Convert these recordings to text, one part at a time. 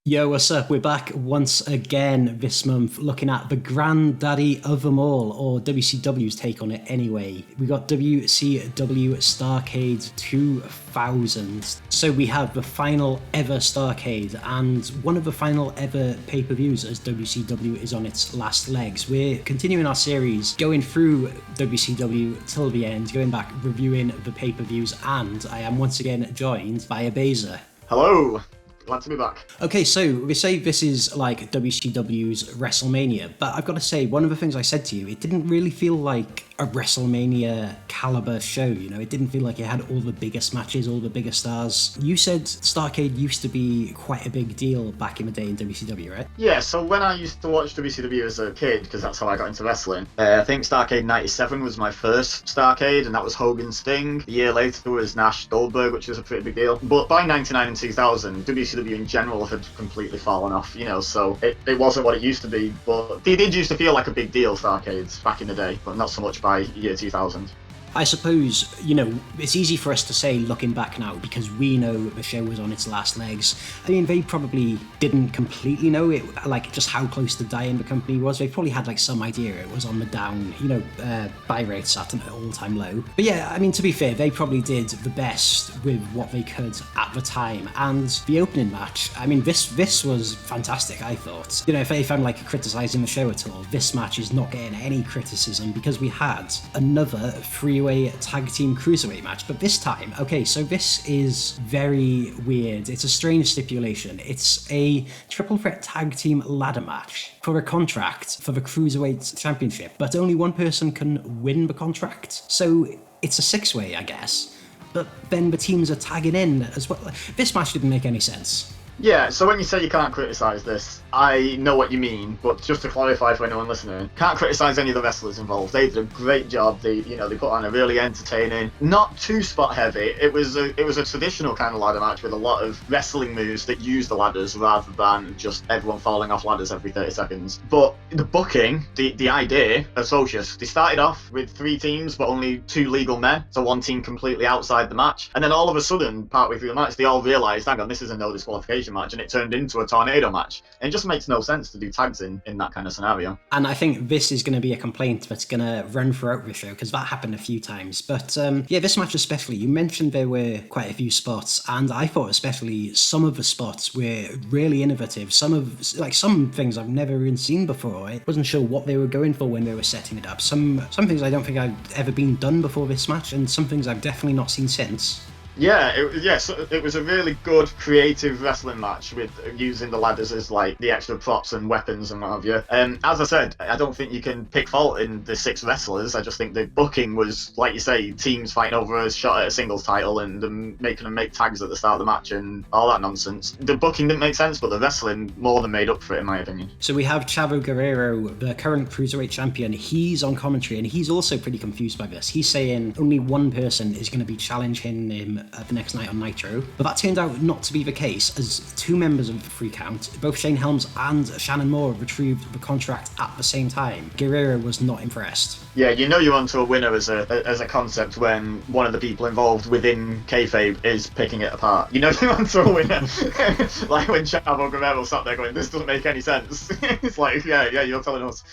Yo, what's up? We're back once again this month looking at the granddaddy of them all, or WCW's take on it anyway. We got WCW Starrcade 2000. So we have the final ever Starrcade and one of the final ever pay-per-views as WCW is on its last legs. We're continuing our series, going through WCW till the end, going back, reviewing the pay-per-views, and I am once again joined by Abeza. Hello. Glad to be back. Okay, so we say this is like WCW's WrestleMania, but I've got to say, one of the things I said to you, it didn't really feel like a WrestleMania caliber show, you know? It didn't feel like it had all the biggest matches, all the biggest stars. You said Starrcade used to be quite a big deal back in the day in WCW, right? Yeah, so when I used to watch WCW as a kid, because that's how I got into wrestling, I think Starrcade 97 was my first Starrcade, and that was Hogan Sting. A year later was Nash Goldberg, which was a pretty big deal. But by 99 and 2000, WCW in general had completely fallen off, you know, so it wasn't what it used to be, but they did used to feel like a big deal, Starrcades, back in the day, but not so much by year 2000. I suppose, you know, it's easy for us to say looking back now because we know the show was on its last legs. I mean, they probably didn't completely know it, like just how close to dying the company was. They probably had like some idea it was on the down, you know, buy rates at an all-time low. But yeah, I mean, to be fair, they probably did the best with what they could at the time. And the opening match, I mean, this was fantastic, I thought. You know, if I'm like criticising the show at all, this match is not getting any criticism because we had another Freeway Tag Team Cruiserweight match, but this time, okay, so this is very weird. It's a strange stipulation. It's a triple threat tag team ladder match for a contract for the Cruiserweight Championship, but only one person can win the contract. So it's a six-way, I guess. But then the teams are tagging in as well. This match didn't make any sense. Yeah, so when you say you can't criticise this, I know what you mean, but just to clarify for anyone listening, can't criticise any of the wrestlers involved. They did a great job. They put on a really entertaining, not too spot heavy. It was a traditional kind of ladder match with a lot of wrestling moves that use the ladders rather than just everyone falling off ladders every 30 seconds. But the booking, the idea, atrocious. They started off with 3 teams, but only 2 legal men, so one team completely outside the match. And then all of a sudden, partway through the match, they all realised, hang on, this is a no disqualification match, and it turned into a tornado match. And it just makes no sense to do tags in that kind of scenario. And I think this is going to be a complaint that's going to run throughout the show because that happened a few times. But yeah, this match especially, you mentioned there were quite a few spots, and I thought especially some of the spots were really innovative. Some things I've never even seen before. I wasn't sure what they were going for when they were setting it up. Some things I don't think I've ever been done before this match, and some things I've definitely not seen since. Yeah, it was a really good creative wrestling match with using the ladders as like the extra props and weapons and what have you. As I said, I don't think you can pick fault in the 6 wrestlers. I just think the booking was, like you say, teams fighting over a shot at a singles title and making them make tags at the start of the match and all that nonsense. The booking didn't make sense, but the wrestling more than made up for it, in my opinion. So we have Chavo Guerrero, the current Cruiserweight champion. He's on commentary and he's also pretty confused by this. He's saying only one person is going to be challenging him the next night on Nitro, but that turned out not to be the case as 2 members of the Free Count, both Shane Helms and Shannon Moore, retrieved the contract at the same time. Guerrero was not impressed. Yeah, you know you're onto a winner as a concept when one of the people involved within kayfabe is picking it apart. You know you're onto a winner. Like when Chavo Guerrero sat there going, this doesn't make any sense. It's like, yeah, you're telling us.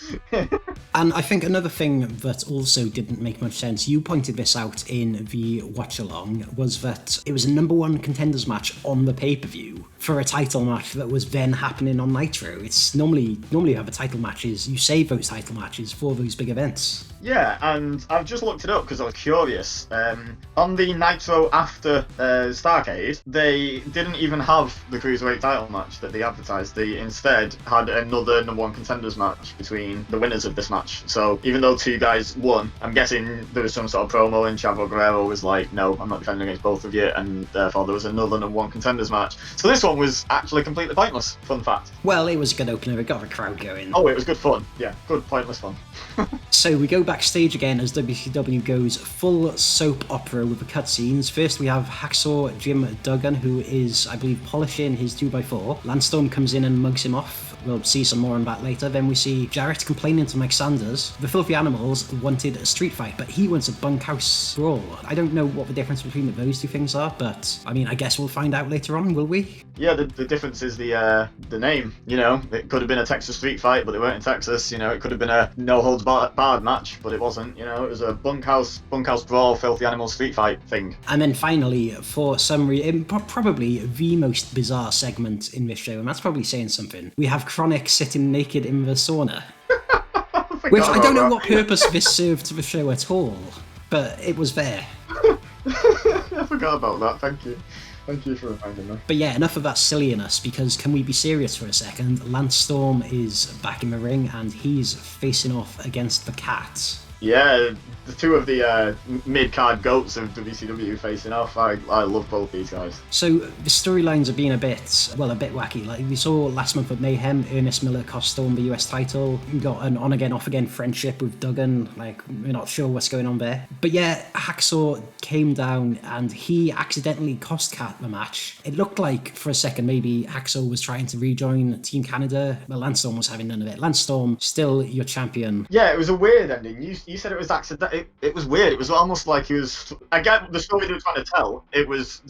And I think another thing that also didn't make much sense, you pointed this out in the watch-along, was that it was a number 1 contenders match on the pay-per-view for a title match that was then happening on Nitro. It's normally you have a title matches, you save those title matches for those big events. Yeah, and I've just looked it up because I was curious. On the Nitro after Starrcade, they didn't even have the Cruiserweight title match that they advertised. They instead had another number 1 contenders match between the winners of this match. So even though 2 guys won, I'm guessing there was some sort of promo and Chavo Guerrero was like, no, I'm not defending against both of you, and therefore there was another number 1 contenders match. So this one was actually completely pointless, fun fact. Well, it was a good opener, it got the crowd going. Oh, it was good fun. Yeah, good pointless fun. So we go backstage again as WCW goes full soap opera with the cutscenes. First we have Hacksaw Jim Duggan, who is, I believe, polishing his 2x4. Lance Storm comes in and mugs him off. We'll see some more on that later. Then we see Jarrett complaining to Mike Sanders. The Filthy Animals wanted a street fight, but he wants a bunkhouse brawl. I don't know what the difference between those 2 things are, but I mean, I guess we'll find out later on, will we? Yeah, the difference is the name. You know, it could have been a Texas street fight, but they weren't in Texas. You know, it could have been a no holds barred match, but it wasn't. You know, it was a bunkhouse brawl, filthy animal street fight thing. And then finally, for some reason, probably the most bizarre segment in this show, and that's probably saying something. We have Chronic sitting naked in the sauna, which I don't know what purpose this served to the show at all, but it was there. I forgot about that. Thank you. Thank you for reminding me. But yeah, enough of that silliness, because can we be serious for a second? Lance Storm is back in the ring and he's facing off against the Cat. Yeah, the two of the mid-card goats of WCW facing off. I love both these guys. So the storylines are being a bit wacky. Like we saw last month at Mayhem, Ernest Miller cost Storm the US title. We got an on-again, off-again friendship with Duggan. Like, we're not sure what's going on there. But yeah, Hacksaw came down and he accidentally cost Cat the match. It looked like for a second maybe Hacksaw was trying to rejoin Team Canada, but Lance Storm was having none of it. Lance Storm, still your champion. Yeah, it was a weird ending. You said it was accidental. It was weird. It was almost like he was. I get the story they were trying to tell. They was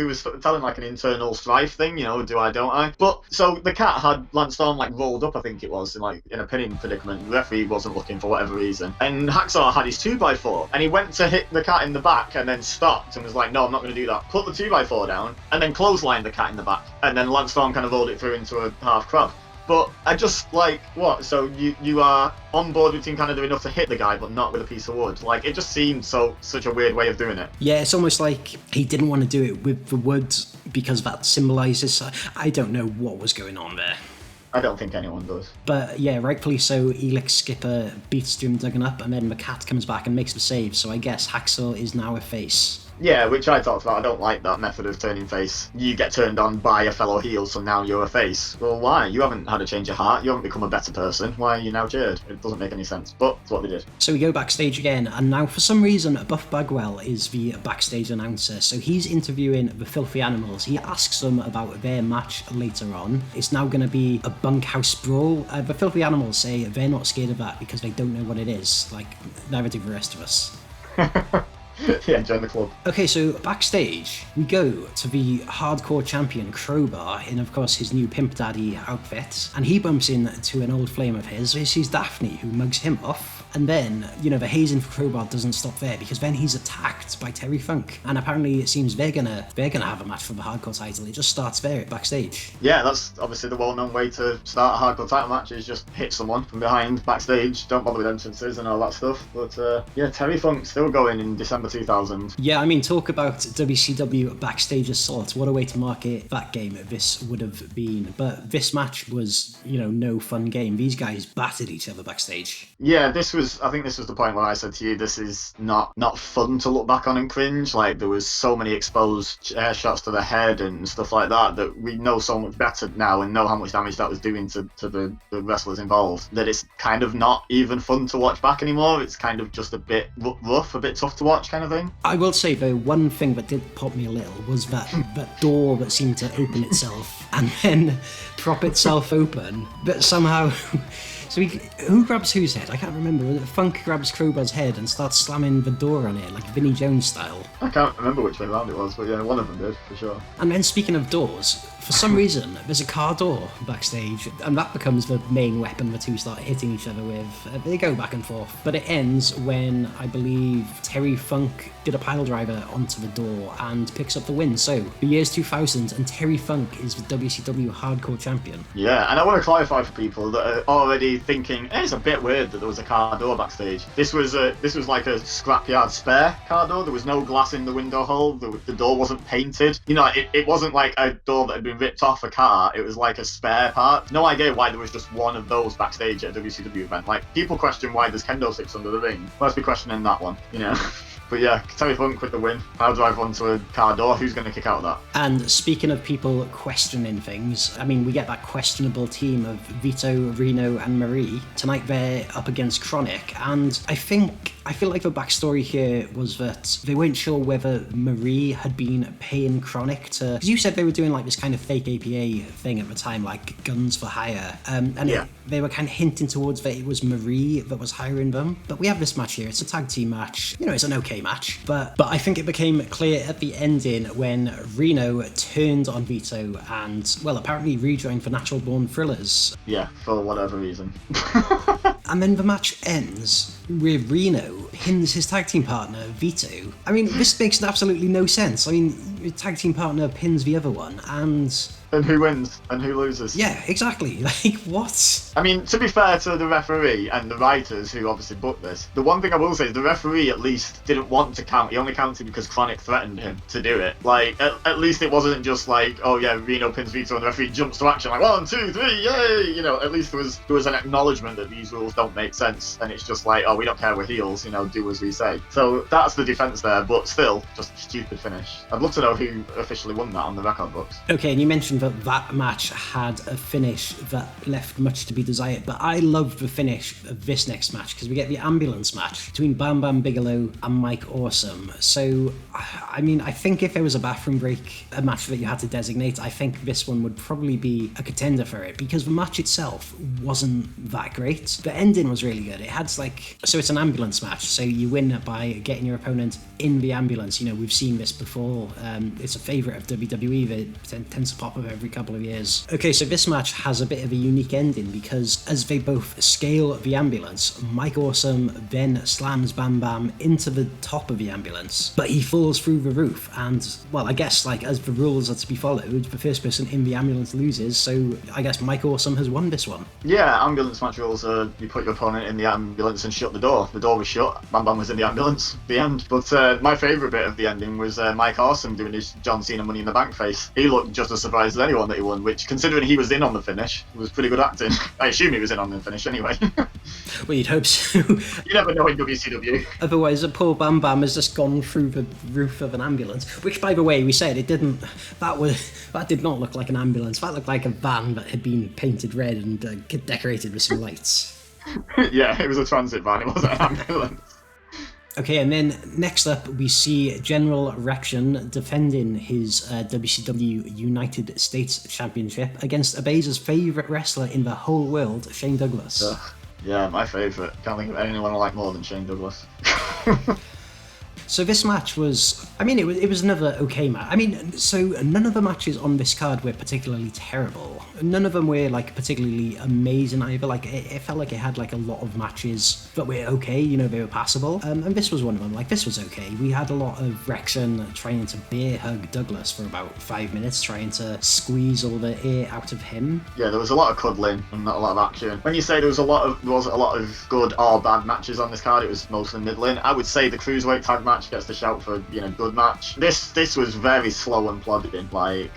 telling like an internal strife thing. You know, do I, don't I? But so the Cat had Lance Storm like rolled up. I think it was in a pinning predicament. The referee wasn't looking for whatever reason, and Hacksaw had his 2x4, and he went to hit the Cat in the back, and then stopped and was like, "No, I'm not going to do that." Put the 2x4 down, and then clotheslined the Cat in the back, and then Lance Storm kind of rolled it through into a half crab. But I just like, what? So you are on board with Team Canada enough to hit the guy, but not with a piece of wood. Like, it just seemed such a weird way of doing it. Yeah, it's almost like he didn't want to do it with the wood because that symbolises. I don't know what was going on there. I don't think anyone does. But yeah, rightfully so, Elix Skipper beats Doom Duggan up, and then the Cat comes back and makes the save. So I guess Hacksaw is now a face. Yeah, which I talked about. I don't like that method of turning face. You get turned on by a fellow heel, so now you're a face. Well, why? You haven't had a change of heart. You haven't become a better person. Why are you now cheered? It doesn't make any sense, but it's what they did. So we go backstage again, and now for some reason, Buff Bagwell is the backstage announcer. So he's interviewing the Filthy Animals. He asks them about their match later on. It's now going to be a bunkhouse brawl. The Filthy Animals say they're not scared of that because they don't know what it is. Like, neither do the rest of us. Yeah, join the club. Okay, so backstage, we go to the hardcore champion Crowbar in, of course, his new Pimp Daddy outfit, and he bumps into an old flame of his. This is Daphne, who mugs him off. And then, you know, the hazing for Crowbar doesn't stop there, because then he's attacked by Terry Funk. And apparently it seems they're gonna have a match for the hardcore title. It just starts there at backstage. Yeah, that's obviously the well-known way to start a hardcore title match, is just hit someone from behind backstage. Don't bother with entrances and all that stuff. But yeah, Terry Funk's still going in December 2000. Yeah, I mean, talk about WCW backstage assault. What a way to market that game this would have been. But this match was, you know, no fun game. These guys battered each other backstage. Yeah, I think this was the point where I said to you, this is not fun to look back on and cringe. Like, there was so many exposed chair shots to the head and stuff like that we know so much better now and know how much damage that was doing to the wrestlers involved, that it's kind of not even fun to watch back anymore. It's kind of just a bit rough, a bit tough to watch kind of thing. I will say, though, one thing that did pop me a little was that door that seemed to open itself and then prop itself open, but somehow... So who grabs whose head? I can't remember. Funk grabs Crowbar's head and starts slamming the door on it, like Vinnie Jones style. I can't remember which way around it was, but yeah, one of them did, for sure. And then speaking of doors, for some reason, there's a car door backstage, and that becomes the main weapon the two start hitting each other with. They go back and forth, but it ends when, I believe, Terry Funk did a pile driver onto the door and picks up the win. So, the year's 2000, and Terry Funk is the WCW Hardcore Champion. Yeah, and I want to clarify for people that are already thinking, it's a bit weird that there was a car door backstage. This was like a scrapyard spare car door. There was no glass in the window hole. The door wasn't painted. You know, it wasn't like a door that had been ripped off a car. It was like a spare part. No idea why there was just one of those backstage at a WCW event. Like, people question why there's kendo sticks under the ring. Let's be questioning that one, you know. But yeah, Terry Funk with the win. Power drive onto a car door. Who's going to kick out of that? And speaking of people questioning things, I mean, we get that questionable team of Vito, Reno, and Marie. Tonight they're up against Chronic, and I feel like the backstory here was that they weren't sure whether Marie had been paying Chronic to... Because you said they were doing like this kind of fake APA thing at the time, like guns for hire. They were kind of hinting towards that it was Marie that was hiring them. But we have this match here. It's a tag team match. You know, it's an okay okay match, but I think it became clear at the ending when Reno turned on Vito and, well, apparently rejoined for Natural Born Thrillers. Yeah, for whatever reason. And then the match ends with Reno pins his tag team partner, Vito. I mean, this makes absolutely no sense. I mean, your tag team partner pins the other one, and who wins and who loses? Yeah, exactly. Like, what? I mean, to be fair to the referee and the writers who obviously booked this, the one thing I will say is the referee at least didn't want to count. He only counted because Chronic threatened him to do it. Like, at least it wasn't just like, oh yeah, Reno pins Vito and the referee jumps to action like 1, 2, 3, yay! You know, at least there was an acknowledgement that these rules don't make sense, and it's just like, oh, we don't care, we're heels, you know, do as we say. So that's the defense there, but still, just a stupid finish. I'd love to know who officially won that on the record books. Okay, and you mentioned that match had a finish that left much to be desired, but I loved the finish of this next match because we get the ambulance match between Bam Bam Bigelow and Mike Awesome. So, I mean, I think if there was a bathroom break, a match that you had to designate, I think this one would probably be a contender for it because the match itself wasn't that great. The ending was really good. It had so it's an ambulance match, so you win by getting your opponent in the ambulance. You know, we've seen this before. It's a favourite of WWE that tends to pop up every couple of years. Okay, so this match has a bit of a unique ending because as they both scale the ambulance, Mike Awesome then slams Bam Bam into the top of the ambulance, but he falls through the roof, and, well, I guess, as the rules are to be followed, the first person in the ambulance loses, so I guess Mike Awesome has won this one. Yeah, ambulance match rules are you put your opponent in the ambulance and shut the door. The door was shut, Bam Bam was in the ambulance, the end. But my favourite bit of the ending was Mike Awesome doing his John Cena Money in the Bank face. He looked just as surprised as anyone that he won, which, considering he was in on the finish, was pretty good acting. I assume he was in on the finish anyway. Well, you'd hope so. You never know in WCW. Otherwise, a poor Bam Bam has just gone through the roof of an ambulance, which, by the way, we said it didn't. That did not look like an ambulance. That looked like a van that had been painted red and decorated with some lights. Yeah, it was a transit van. It wasn't an ambulance. Okay, and then next up we see General Erection defending his WCW United States Championship against Abeza's favourite wrestler in the whole world, Shane Douglas. Ugh. Yeah, my favourite. Can't think of anyone I like more than Shane Douglas. So this match was, I mean, it was another okay match. I mean, so none of the matches on this card were particularly terrible. None of them were particularly amazing either. It felt like it had a lot of matches that were okay, you know, they were passable. And this was one of them. This was okay. We had a lot of Erection trying to bear hug Douglas for about 5 minutes, trying to squeeze all the air out of him. Yeah, there was a lot of cuddling and not a lot of action. When you say there wasn't a lot of good or bad matches on this card, it was mostly middling. I would say the Cruiserweight tag match gets the shout for, you know, good match. This was very slow and plodding,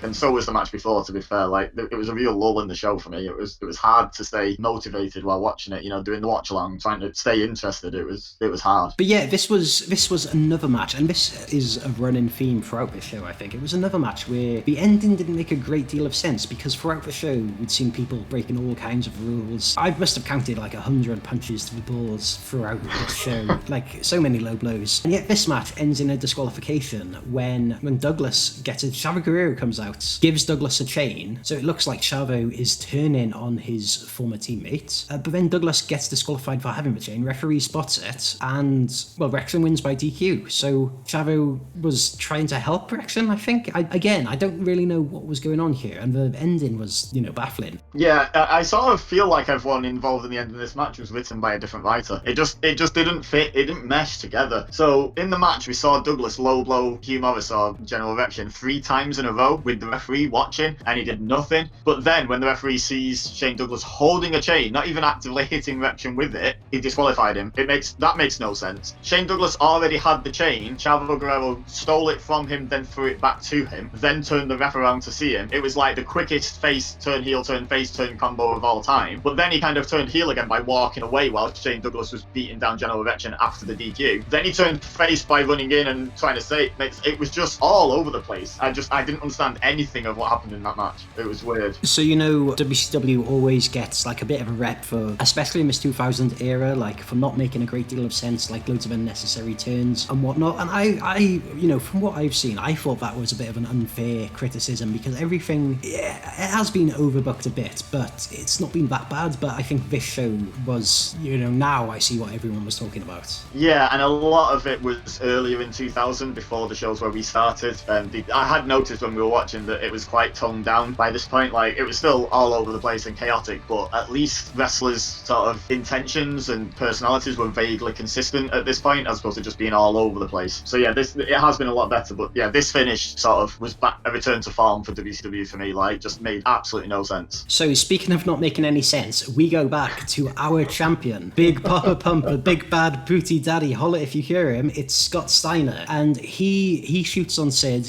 and so was the match before, to be fair. It was a real lull in the show for me. It was hard to stay motivated while watching it, you know, doing the watch along, trying to stay interested. It was hard. But yeah, this was another match, and this is a running theme throughout this show, I think. It was another match where the ending didn't make a great deal of sense, because throughout the show we'd seen people breaking all kinds of rules. I must have counted 100 punches to the balls throughout the show, so many low blows. And yet this match ends in a disqualification when Douglas gets it. Chavo Guerrero comes out, gives Douglas a chain, so it looks like Chavo is turning on his former teammate, but then Douglas gets disqualified for having the chain. Referee spots it, and, well, Erection wins by DQ. So Chavo was trying to help Erection, I think. I don't really know what was going on here, and the ending was, you know, baffling. Yeah, I sort of feel like everyone involved in the end of this match was written by a different writer. It just didn't fit. It didn't mesh together. So in the match, we saw Douglas low blow Hugh Morris or General Erection 3 times in a row with the referee watching, and he did nothing. But then when the referee sees Shane Douglas holding a chain, not even actively hitting Erection with it, he disqualified him. That makes no sense. Shane Douglas already had the chain. Chavo Guerrero stole it from him, then threw it back to him, then turned the ref around to see him. It was like the quickest face turn heel turn face turn combo of all time. But then he kind of turned heel again by walking away while Shane Douglas was beating down General Erection after the DQ. Then he turned face by running in and trying to say it was just all over the place. I didn't understand anything of what happened in that match. It was weird. So, you know, WCW always gets a bit of a rep for, especially in this 2000 era, for not making a great deal of sense, loads of unnecessary turns and whatnot. And I you know, from what I've seen, I thought that was a bit of an unfair criticism, because everything, yeah, it has been overbooked a bit, but it's not been that bad. But I think this show was, you know, now I see what everyone was talking about. Yeah, and a lot of it was shows earlier in 2000, before the shows where we started. I had noticed when we were watching that it was quite toned down by this point. Like, it was still all over the place and chaotic, but at least wrestlers' sort of intentions and personalities were vaguely consistent at this point, as opposed to just being all over the place. So yeah, it has been a lot better, but yeah, this finish sort of was back a return to form for WCW for me. Like, just made absolutely no sense. So speaking of not making any sense, we go back to our champion, Big Papa Pumper, Big Bad Booty Daddy, holla if you hear him. It's Scott Steiner, and he shoots on Sid.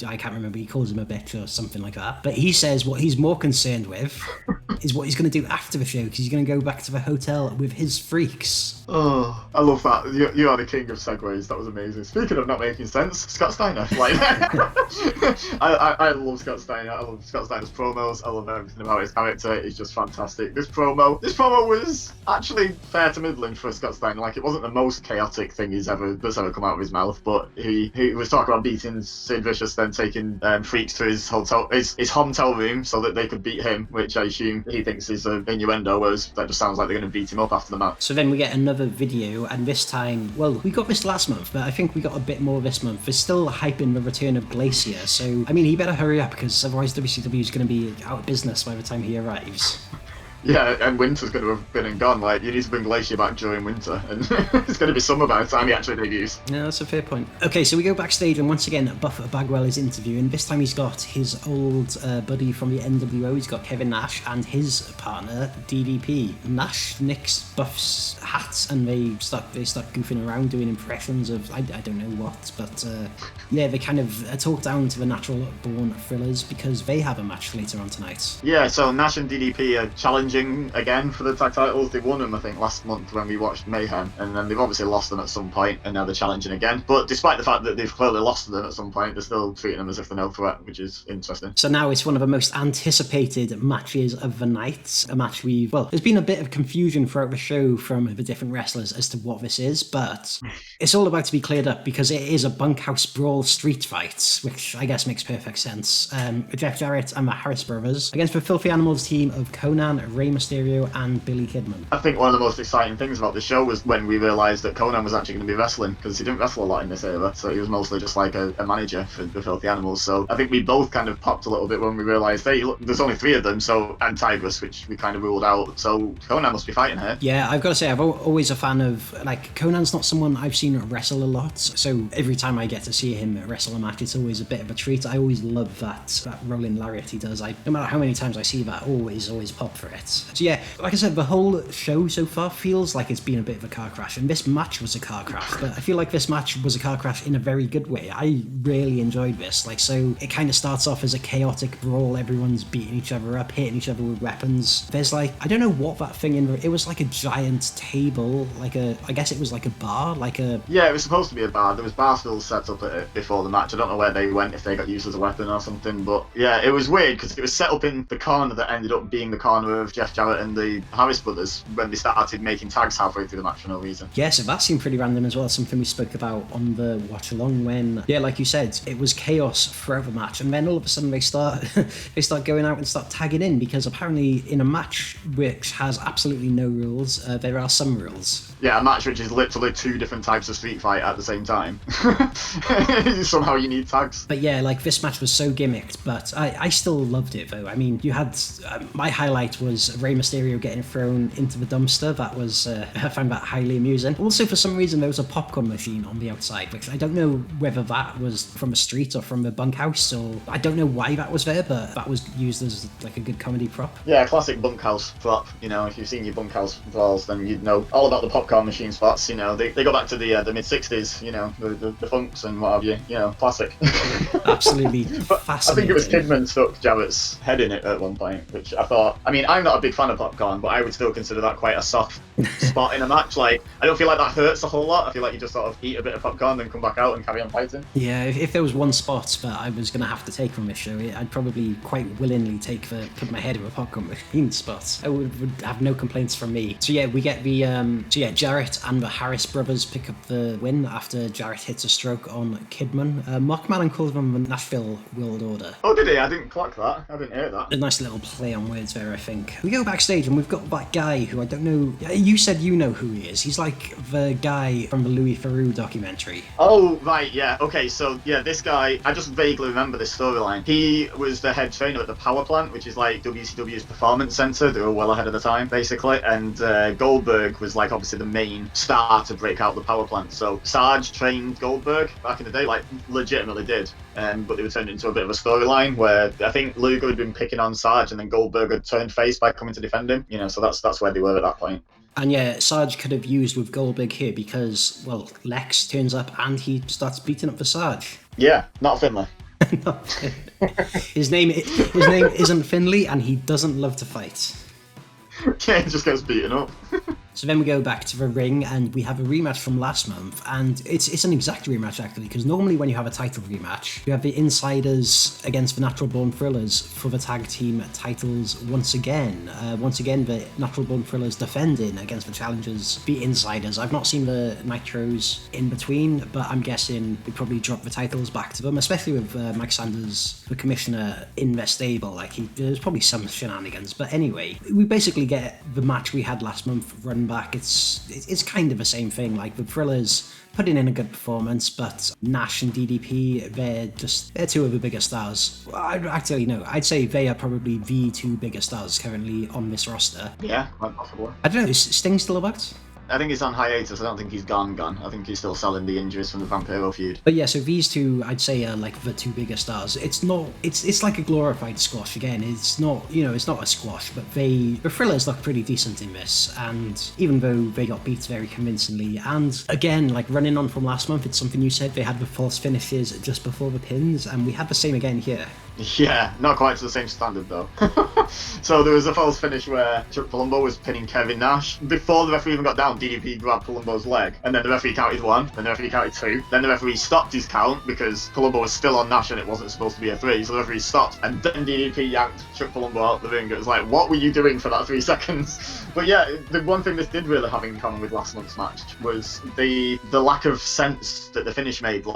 I can't remember, he calls him a bitch or something like that, but he says what he's more concerned with is what he's going to do after the show, because he's going to go back to the hotel with his freaks. Oh, I love that. You are the king of segues. That was amazing. Speaking of not making sense, Scott Steiner. Like, I love Scott Steiner. I love Scott Steiner's promos. I love everything about his character. He's just fantastic. This promo was actually fair to middling for Scott Steiner. Like, it wasn't the most chaotic thing that's ever come out of his mouth, but he was talking about beating Sid Vicious, then taking freaks to his hotel room so that they could beat him, which I assume he thinks is an innuendo, whereas that just sounds like they're going to beat him up after the match. So then we get another video, and this time, well, we got this last month, but I think we got a bit more this month. They're still hyping the return of Glacier, so I mean, he better hurry up, because otherwise WCW is going to be out of business by the time he arrives. Yeah, and winter's going to have been and gone. Like, you need to bring Glacier back during winter, and it's going to be summer by the time he actually debuts. Yeah, that's a fair point. Okay, so we go backstage, and once again, Buff Bagwell is interviewing. This time he's got his old buddy from the NWO. He's got Kevin Nash and his partner, DDP. Nash nicks Buff's hat, and they start goofing around doing impressions of I don't know what, but yeah, they kind of talk down to the Natural Born Thrillers because they have a match later on tonight. Yeah, so Nash and DDP are challenging again for the tag titles. They won them, I think, last month when we watched Mayhem, and then they've obviously lost them at some point, and now they're challenging again. But despite the fact that they've clearly lost them at some point, they're still treating them as if they're no threat, which is interesting. So now it's one of the most anticipated matches of the night. A match there's been a bit of confusion throughout the show from the different wrestlers as to what this is, but it's all about to be cleared up because it is a bunkhouse brawl street fight, which I guess makes perfect sense. Jeff Jarrett and the Harris brothers against the Filthy Animals team of Conan, Rey Mysterio and Billy Kidman. I think one of the most exciting things about the show was when we realised that Conan was actually going to be wrestling, because he didn't wrestle a lot in this era, so he was mostly just like a manager for the Filthy Animals. So I think we both kind of popped a little bit when we realised, hey, look, there's only 3 of them, and Tigress, which we kind of ruled out, so Conan must be fighting here. Yeah, I've got to say, I'm always a fan of, like, Conan's not someone I've seen wrestle a lot, so every time I get to see him wrestle a match, it's always a bit of a treat. I always love that rolling lariat he does. No matter how many times I see that, always pop for it. So yeah, like I said, the whole show so far feels like it's been a bit of a car crash, and this match was a car crash, but I feel like this match was a car crash in a very good way. I really enjoyed this. Like, so it kind of starts off as a chaotic brawl, everyone's beating each other up, hitting each other with weapons. There's like, I don't know what that thing it was like a giant table, I guess it was like a bar, Yeah, it was supposed to be a bar. There was bar stools set up at it before the match. I don't know where they went, if they got used as a weapon or something, but yeah, it was weird because it was set up in the corner that ended up being the corner of Jeff Jarrett and the Harris brothers when they started making tags halfway through the match for no reason. Yeah, so that seemed pretty random as well, something we spoke about on the watch along when, yeah, like you said, it was chaos throughout the match, and then all of a sudden they start going out and start tagging in, because apparently in a match which has absolutely no rules, there are some rules. Yeah, a match which is literally 2 different types of street fight at the same time. Somehow you need tags. But yeah, like, this match was so gimmicked, but I still loved it though. I mean, you had my highlight was Rey Mysterio getting thrown into the dumpster. That was I found that highly amusing. Also, for some reason, there was a popcorn machine on the outside, which I don't know whether that was from a street or from a bunkhouse, or I don't know why that was there, but that was used as like a good comedy prop. Yeah, classic bunkhouse prop. You know, if you've seen your bunkhouse brawls, then you'd know all about the popcorn machine spots. You know, they go back to the mid-60s, you know, the funks and what have you, you know, classic. Absolutely fascinating. I think it was Kidman stuck Jarrett's head in it at one point, which I thought, I mean, I'm not a big fan of popcorn, but I would still consider that quite a soft spot in a match. Like, I don't feel like that hurts a whole lot. I feel like you just sort of eat a bit of popcorn, then come back out and carry on fighting. Yeah, if there was one spot that I was going to have to take from this show, I'd probably quite willingly put my head in a popcorn machine spot. I would have no complaints from me. So yeah, we get the Jarrett and the Harris brothers pick up the win after Jarrett hits a stroke on Kidman. Mark Madden calls them the Nashville World Order. Oh, did he? I didn't clock that. I didn't hear that. A nice little play on words there, I think. We go backstage and we've got that guy who I don't know. You said you know who he is. He's like the guy from the Louis Theroux documentary. Oh, right, yeah. Okay, so, yeah, this guy, I just vaguely remember this storyline. He was the head trainer at the Power Plant, which is like WCW's Performance Center. They were well ahead of the time, basically. And Goldberg was like obviously the main star to break out the Power Plant. So Sarge trained Goldberg back in the day, like legitimately did. But they were turned into a bit of a storyline where I think Luger had been picking on Sarge and then Goldberg had turned face by coming to defend him. You know, so that's where they were at that point. And yeah, Sarge could have used with Goldberg here because, well, Lex turns up and he starts beating up for Sarge. Yeah, not Finlay. His name isn't Finlay, and he doesn't love to fight. Yeah, he just gets beaten up. So then we go back to the ring and we have a rematch from last month, and it's an exact rematch actually, because normally when you have a title rematch, you have the Insiders against the Natural Born Thrillers for the tag team titles once again. The Natural Born Thrillers defending against the challengers, the Insiders. I've not seen the Nitros in between, but I'm guessing we probably drop the titles back to them, especially with Mike Sanders, the commissioner, in their stable. Like there's probably some shenanigans, but anyway, we basically get the match we had last month run back. It's kind of the same thing. Like the Thrillers putting in a good performance, but Nash and DDP, they're two of the bigger stars. I'd say they are probably the two biggest stars currently on this roster. Yeah, quite possibly. I don't know, is Sting still about? I think he's on hiatus. I don't think he's gone. I think he's still selling the injuries from the Vampiro feud. But yeah, so these two, I'd say, are like the two biggest stars. It's like a glorified squash again. It's not a squash, but the Thrillers look pretty decent in this. And even though they got beat very convincingly, and again, like running on from last month, it's something you said, they had the false finishes just before the pins, and we had the same again here. Yeah, not quite to the same standard though. So there was a false finish where Chuck Palumbo was pinning Kevin Nash. Before the referee even got down, DDP grabbed Palumbo's leg, and then the referee counted 1, then the referee counted 2, then the referee stopped his count because Palumbo was still on Nash and it wasn't supposed to be a 3, so the referee stopped, and then DDP yanked Chuck Palumbo out the ring. It was like, what were you doing for that 3 seconds? But yeah, the one thing this did really have in common with last month's match was the lack of sense that the finish made.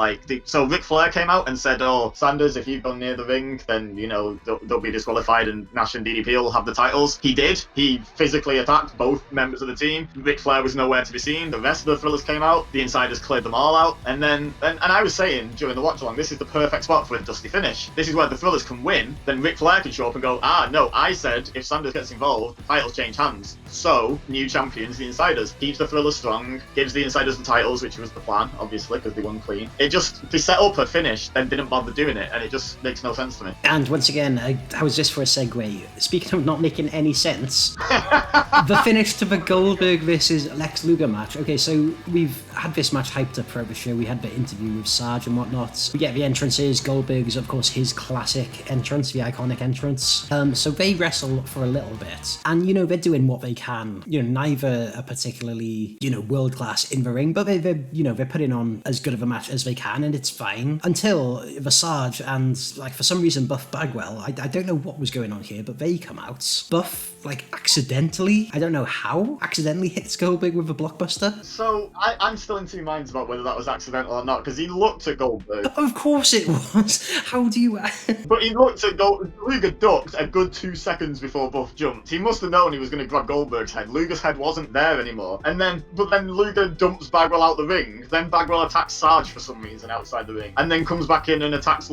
So Ric Flair came out and said, oh, Sanders, if you've gone near the ring, then, you know, they'll be disqualified and Nash and DDP will have the titles. He did. He physically attacked both members of the team. Ric Flair was nowhere to be seen. The rest of the Thrillers came out. The Insiders cleared them all out. And then, and I was saying during the watch along, this is the perfect spot for a dusty finish. This is where the Thrillers can win. Then Ric Flair can show up and go, no, I said if Sanders gets involved, the titles change hands. So, new champions, the Insiders. Keeps the Thrillers strong, gives the Insiders the titles, which was the plan, obviously, because they won clean. They set up a finish, then didn't bother doing it, and it just makes no sense to me. And once again, how is this for a segue? Speaking of not making any sense, the finish to the Goldberg versus Lex Luger match. Okay, so we've had this match hyped up throughout the show. We had the interview with Sarge and whatnot. We get the entrances. Goldberg's, of course, his classic entrance, the iconic entrance. So they wrestle for a little bit, and you know they're doing what they can. You know, neither are particularly world class in the ring, but they're putting on as good of a match as they can, and it's fine until the Sarge and for some reason Buff Bagwell. I don't know what was going on here, but they come out. Buff, accidentally, I don't know how, accidentally hits Goldberg with a blockbuster. So, I'm still in two minds about whether that was accidental or not, because he looked at Goldberg. Of course it was. How do you... But he looked at Goldberg. Luger ducked a good 2 seconds before Buff jumped. He must have known he was going to grab Goldberg's head. Luger's head wasn't there anymore. But then Luger dumps Bagwell out the ring. Then Bagwell attacks Sarge for some reason outside the ring. And then comes back in and attacks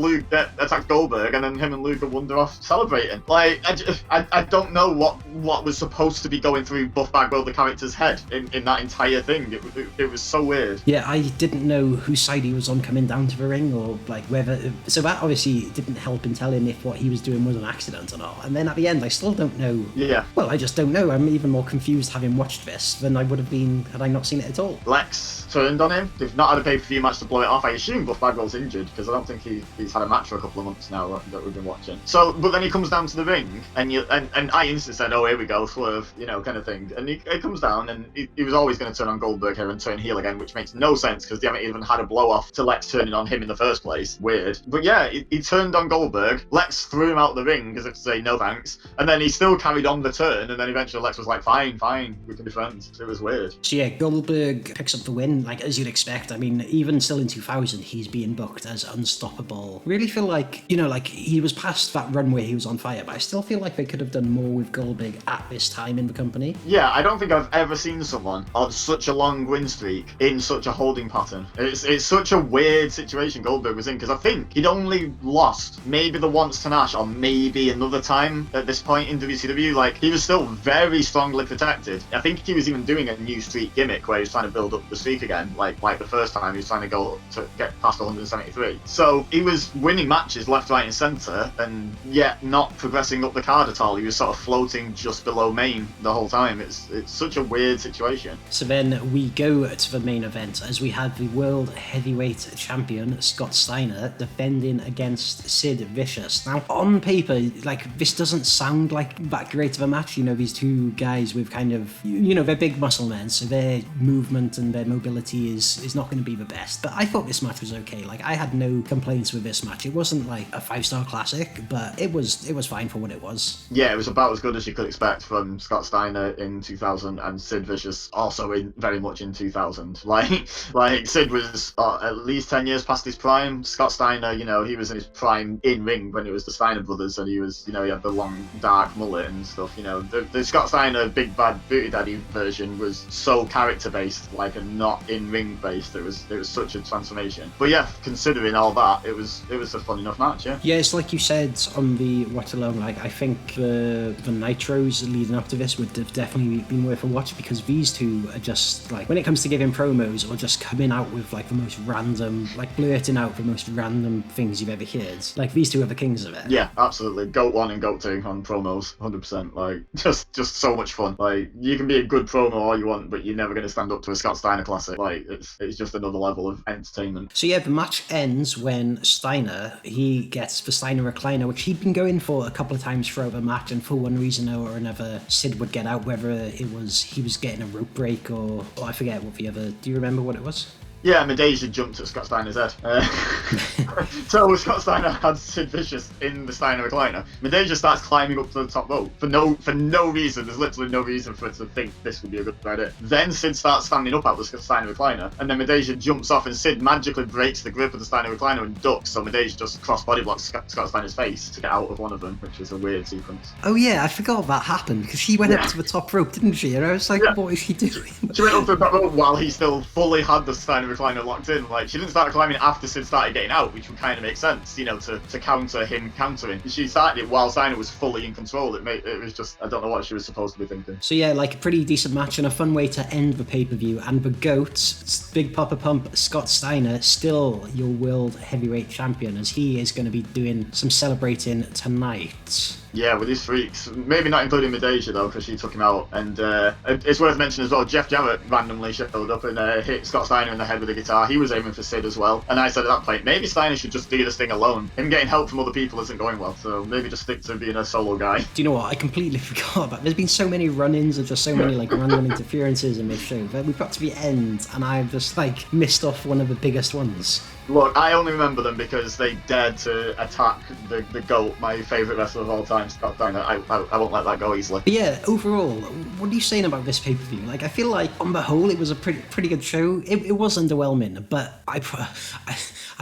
Goldberg, and then him and Luger wander off celebrating. I don't know what was supposed to be going through Buff Bagwell, the character's head, in that entire thing. It was so weird. Yeah, I didn't know whose side he was on coming down to the ring, or whether... So that obviously didn't help in telling if what he was doing was an accident or not. And then at the end, I still don't know. Yeah. Well, I just don't know. I'm even more confused having watched this than I would have been had I not seen it at all. Lex turned on him. They've not had a pay-per-view match to blow it off. I assume Buff Bagwell's injured, because I don't think he's had a match for a couple of months now that we've been watching. So, but then he comes down to the ring, and I instantly said, oh, here we go, swerve, kind of thing. And he comes down, and he was always going to turn on Goldberg here and turn heel again, which makes no sense, because they haven't even had a blow-off to Lex turning on him in the first place. Weird. But yeah, he turned on Goldberg. Lex threw him out the ring, as if to say, no thanks. And then he still carried on the turn, and then eventually Lex was like, fine, we can be friends. It was weird. So yeah, Goldberg picks up the win, as you'd expect. I mean, even still in 2000, he's being booked as unstoppable. Really feel like he was past that run where he was on fire, but I still feel like they could have done more with Goldberg Goldberg at this time in the company. Yeah, I don't think I've ever seen someone on such a long win streak in such a holding pattern. It's such a weird situation Goldberg was in, because I think he'd only lost maybe the once to Nash or maybe another time at this point in WCW. Like, he was still very strongly protected. I think he was even doing a new streak gimmick where he was trying to build up the streak again, like the first time he was trying to go to get past 173. So he was winning matches left, right and centre, and yet not progressing up the card at all. He was sort of floating just below main the whole time. It's such a weird situation. So then we go to the main event as we had the World Heavyweight Champion Scott Steiner defending against Sid Vicious. Now, on paper, like, this doesn't sound like that great of a match. You know, these two guys with kind of, you know, they're big muscle men, so their movement and their mobility is not going to be the best. But I thought this match was okay. Like, I had no complaints with this match. It wasn't like a 5-star classic, but it was fine for what it was. Yeah, it was about as good as you could expect from Scott Steiner in 2000 and Sid Vicious also very much in 2000. Like Sid was at least 10 years past his prime. Scott Steiner, you know, he was in his prime in ring when it was the Steiner brothers, and he was, you know, he had the long dark mullet and stuff. You know, the Scott Steiner Big Bad Booty Daddy version was so character based, like, and not in ring based. It was such a transformation. But yeah, considering all that, it was a fun enough match. Yeah, it's like you said on the watch alone. Like, I think the nitros leading up to this would have definitely been worth a watch, because these two are just, like, when it comes to giving promos or just coming out with like the most random, like blurting out the most random things you've ever heard, like, these two are the kings of it. Yeah, absolutely. GOAT 1 and GOAT 2 on promos, 100%. Like, just so much fun. Like, you can be a good promo all you want, but you're never going to stand up to a Scott Steiner classic. Like, it's just another level of entertainment. So yeah, the match ends when Steiner, he gets the Steiner recliner, which he'd been going for a couple of times throughout the match, and for one reason or another, Sid would get out, whether it was he was getting a rope break or I forget what the other. Do you remember what it was? Yeah, Medeja jumped at Scott Steiner's head. So Scott Steiner had Sid Vicious in the Steiner recliner. Medeja starts climbing up to the top rope for no reason. There's literally no reason for it to think this would be a good idea. Then Sid starts standing up at the Steiner recliner, and then Medeja jumps off, and Sid magically breaks the grip of the Steiner recliner and ducks. So Medeja just cross-body blocks Scott Steiner's face to get out of one of them, which was a weird sequence. Oh yeah, I forgot that happened, because she went up to the top rope, didn't she? And I was like, what is she doing? She went up to the top rope while he still fully had the Steiner recliner locked in. Like, she didn't start climbing after Sid started getting out, which would kind of make sense, you know, to counter him countering. She started it while Steiner was fully in control. It was just, I don't know what she was supposed to be thinking. So yeah, like, a pretty decent match and a fun way to end the pay-per-view. And the GOAT, Big Papa Pump, Scott Steiner, still your World Heavyweight Champion, as he is going to be doing some celebrating tonight. Yeah, with his freaks. Maybe not including Medeja, though, because she took him out. And it's worth mentioning as well, Jeff Jarrett randomly showed up and hit Scott Steiner in the head with a guitar. He was aiming for Sid as well. And I said at that point, maybe Steiner should just do this thing alone. Him getting help from other people isn't going well, so maybe just stick to being a solo guy. Do you know what? I completely forgot about. There's been so many run-ins and just so many, like, random interferences in this show. But we've got to the end, and I've just, like, missed off one of the biggest ones. Look, I only remember them because they dared to attack the GOAT, my favourite wrestler of all time, Scott Steiner. I won't let that go easily. But yeah, overall, what are you saying about this pay-per-view? Like, I feel like, on the whole, it was a pretty good show. It was underwhelming, but I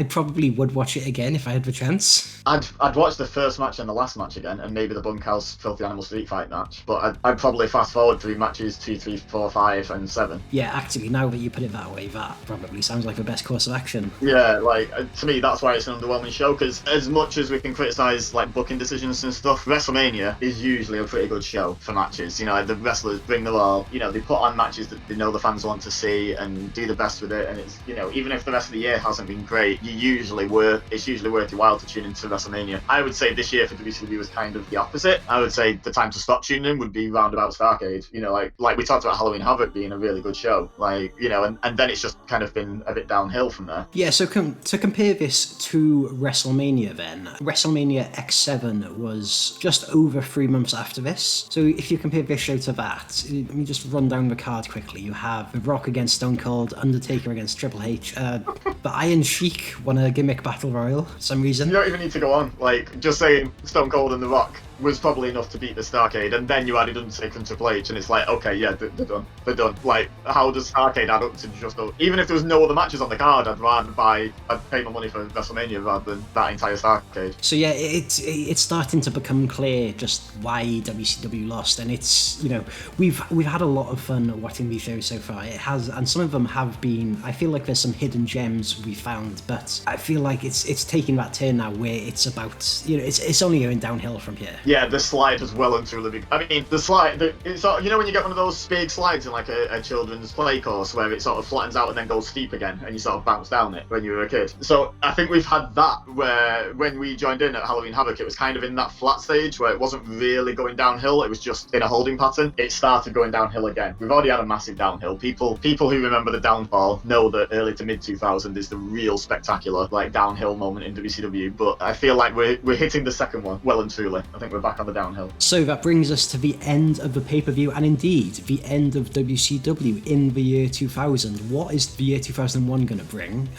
probably would watch it again if I had the chance. I'd watch the first match and the last match again, and maybe the Bunkhouse Filthy Animal Street Fight match, but I'd probably fast forward through matches 2, 3, 4, 5, and 7. Yeah, actually, now that you put it that way, that probably sounds like the best course of action. Yeah, like, to me, that's why it's an underwhelming show, because as much as we can criticise, like, booking decisions and stuff, WrestleMania is usually a pretty good show for matches. You know, like, the wrestlers bring their all, you know, they put on matches that they know the fans want to see and do the best with it, and it's, you know, even if the rest of the year hasn't been great, it's usually worth your while to tune into WrestleMania. I would say this year for WCW was kind of the opposite. I would say the time to stop tuning in would be round about Starrcade. You know, like we talked about Halloween Havoc being a really good show, like, you know, and then it's just kind of been a bit downhill from there. Yeah, so to compare this to WrestleMania then, WrestleMania X7 was just over 3 months after this. So if you compare this show to that, let me just run down the card quickly. You have The Rock against Stone Cold, Undertaker against Triple H, the Iron Sheik won a gimmick battle royal for some reason. You don't even need to go on, like, just saying Stone Cold and The Rock was probably enough to beat the Starrcade, and then you added Undertaker and Triple H, and it's like, okay, yeah, they're done. They're done. Like, how does Starrcade add up to just... Even if there was no other matches on the card, I'd pay my money for WrestleMania rather than that entire Starrcade. So yeah, it's starting to become clear just why WCW lost, and it's, you know, we've had a lot of fun watching these shows so far. It has, and some of them have been, I feel like there's some hidden gems we found, but I feel like it's taking that turn now where it's about, you know, it's only going downhill from here. Yeah, the slide has well and truly been... I mean, the slide, it's, you know when you get one of those big slides in like a children's play course where it sort of flattens out and then goes steep again and you sort of bounce down it when you were a kid. So I think we've had that where when we joined in at Halloween Havoc, it was kind of in that flat stage where it wasn't really going downhill, it was just in a holding pattern. It started going downhill again. We've already had a massive downhill. People who remember the downfall know that early to mid 2000 is the real spectacular like downhill moment in WCW, but I feel like we're hitting the second one well and truly. I think we're back on the downhill. So that brings us to the end of the pay-per-view, and indeed the end of WCW in the year 2000. What is the year 2001 going to bring?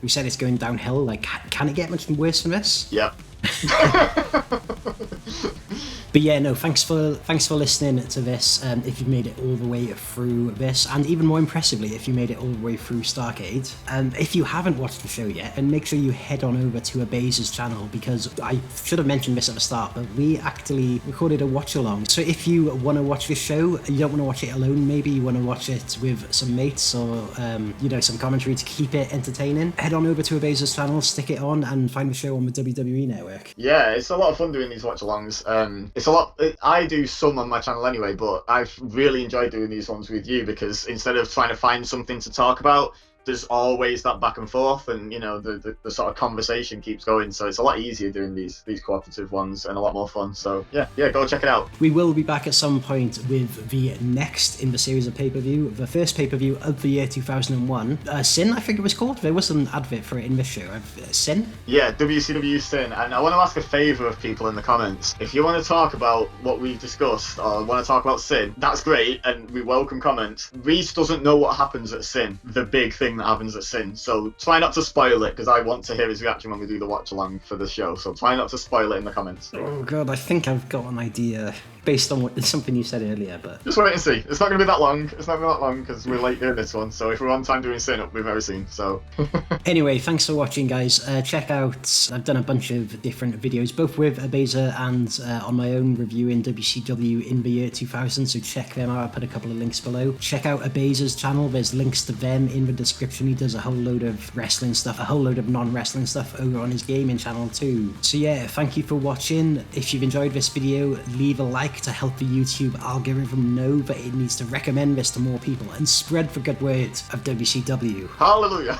We said it's going downhill. Like, can it get much worse than this? Yep. But yeah, no, thanks for listening to this. If you've made it all the way through this, and even more impressively, if you made it all the way through Starrcade. If you haven't watched the show yet, then make sure you head on over to Abase's channel, because I should have mentioned this at the start, but we actually recorded a watch along. So if you want to watch this show, you don't want to watch it alone, maybe you want to watch it with some mates or you know, some commentary to keep it entertaining, head on over to Abase's channel, stick it on, and find the show on the WWE Network. Yeah, it's a lot of fun doing these watch-alongs. It's a lot. I do some on my channel anyway, but I've really enjoyed doing these ones with you because instead of trying to find something to talk about, there's always that back and forth, and you know the sort of conversation keeps going. So it's a lot easier doing these cooperative ones and a lot more fun. So yeah, go check it out. We will be back at some point with the next in the series of pay-per-view, the first pay-per-view of the year 2001. Sin, I think it was called. There was an advert for it in this show. Sin? Yeah, WCW Sin. And I want to ask a favour of people in the comments. If you want to talk about what we've discussed or want to talk about Sin, that's great, and we welcome comments. Reese doesn't know what happens at Sin, the big thing that happens at Sin, so try not to spoil it because I want to hear his reaction when we do the watch along for the show, so try not to spoil it in the comments. Oh god, I think I've got an idea based on something you said earlier, but just wait and see. It's not going to be that long. It's not going to be that long because we're late doing this one, so if we're on time doing Sin, it'll be very soon. So anyway, thanks for watching, guys. Check out, I've done a bunch of different videos both with Abeza and on my own reviewing WCW in the year 2000, so check them out. I'll put a couple of links below. Check out Abeza's channel, there's links to them in the description. He does a whole load of wrestling stuff, a whole load of non-wrestling stuff over on his gaming channel too. So yeah, thank you for watching. If you've enjoyed this video, leave a like to help the YouTube algorithm know that it needs to recommend this to more people and spread the good word of WCW. Hallelujah.